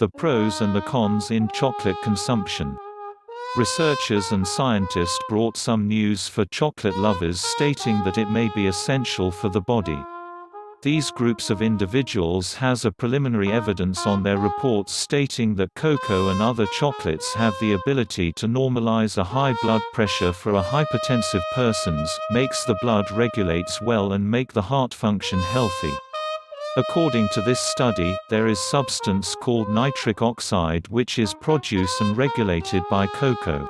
The pros and the cons in chocolate consumption. Researchers and scientists brought some news for chocolate lovers, stating that it may be essential for the body. These groups of individuals has a preliminary evidence on their reports stating that cocoa and other chocolates have the ability to normalize a high blood pressure for a hypertensive persons, makes the blood regulates well and make the heart function healthy. According to this study, there is substance called nitric oxide which is produced and regulated by cocoa.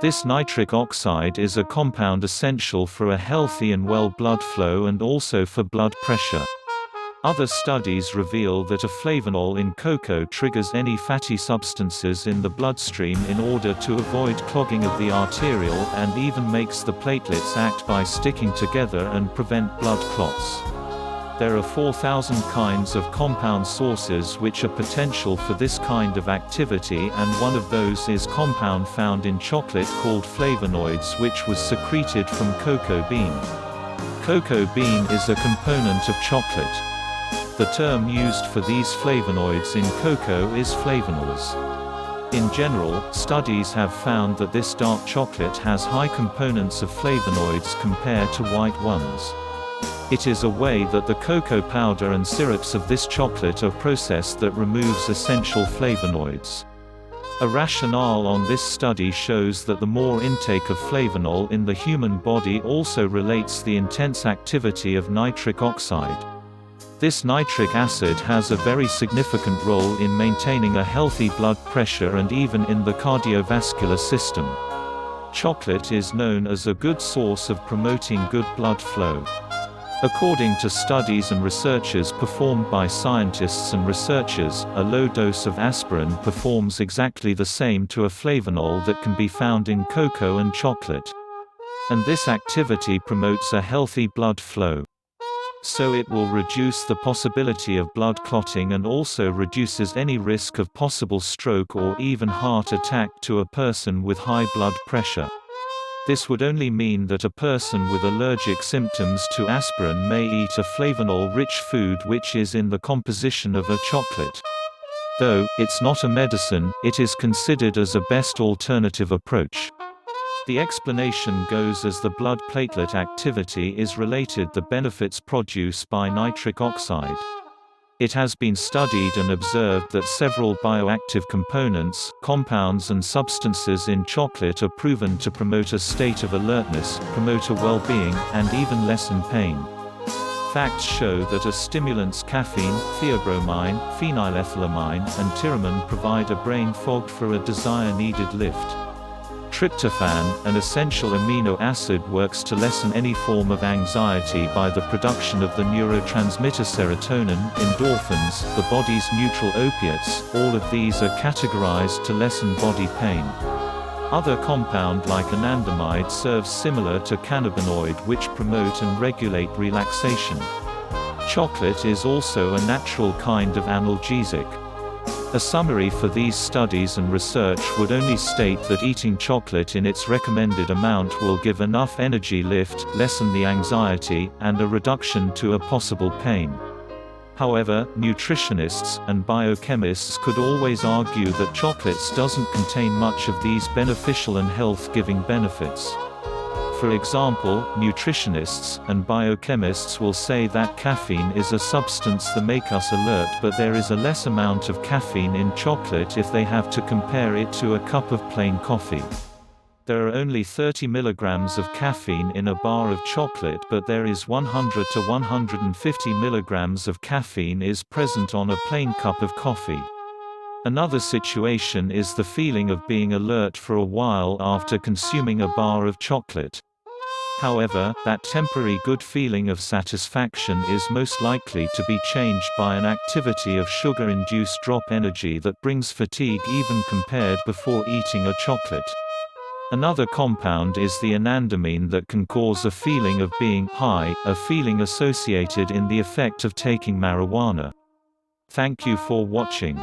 This nitric oxide is a compound essential for a healthy and well blood flow and also for blood pressure. Other studies reveal that a flavonol in cocoa triggers any fatty substances in the bloodstream in order to avoid clogging of the arterial and even makes the platelets act by sticking together and prevent blood clots. There are 4,000 kinds of compound sources which are potential for this kind of activity, and one of those is compound found in chocolate called flavonoids, which was secreted from cocoa bean. Cocoa bean is a component of chocolate. The term used for these flavonoids in cocoa is flavonols. In general, studies have found that this dark chocolate has high components of flavonoids compared to white ones. It is a way that the cocoa powder and syrups of this chocolate are processed that removes essential flavonoids. A rationale on this study shows that the more intake of flavonol in the human body also relates the intense activity of nitric oxide. This nitric acid has a very significant role in maintaining a healthy blood pressure and even in the cardiovascular system. Chocolate is known as a good source of promoting good blood flow. According to studies and researches performed by scientists and researchers, a low dose of aspirin performs exactly the same to a flavonol that can be found in cocoa and chocolate. And this activity promotes a healthy blood flow. So it will reduce the possibility of blood clotting and also reduces any risk of possible stroke or even heart attack to a person with high blood pressure. This would only mean that a person with allergic symptoms to aspirin may eat a flavonol-rich food which is in the composition of a chocolate. Though it's not a medicine, it is considered as a best alternative approach. The explanation goes as the blood platelet activity is related the benefits produced by nitric oxide. It has been studied and observed that several bioactive components, compounds and substances in chocolate are proven to promote a state of alertness, promote a well-being, and even lessen pain. Facts show that as stimulants caffeine, theobromine, phenylethylamine, and tyramine provide a brain fog for a desire-needed lift. Tryptophan, an essential amino acid, works to lessen any form of anxiety by the production of the neurotransmitter serotonin, endorphins, the body's neutral opiates. All of these are categorized to lessen body pain. Other compound like anandamide serves similar to cannabinoid which promote and regulate relaxation. Chocolate is also a natural kind of analgesic. A summary for these studies and research would only state that eating chocolate in its recommended amount will give enough energy lift, lessen the anxiety, and a reduction to a possible pain. However, nutritionists and biochemists could always argue that chocolates doesn't contain much of these beneficial and health-giving benefits. For example, nutritionists and biochemists will say that caffeine is a substance that makes us alert, but there is a less amount of caffeine in chocolate if they have to compare it to a cup of plain coffee. There are only 30 milligrams of caffeine in a bar of chocolate, but there is 100 to 150 milligrams of caffeine is present on a plain cup of coffee. Another situation is the feeling of being alert for a while after consuming a bar of chocolate. However, that temporary good feeling of satisfaction is most likely to be changed by an activity of sugar-induced drop energy that brings fatigue even compared before eating a chocolate. Another compound is the anandamide that can cause a feeling of being high, a feeling associated in the effect of taking marijuana. Thank you for watching.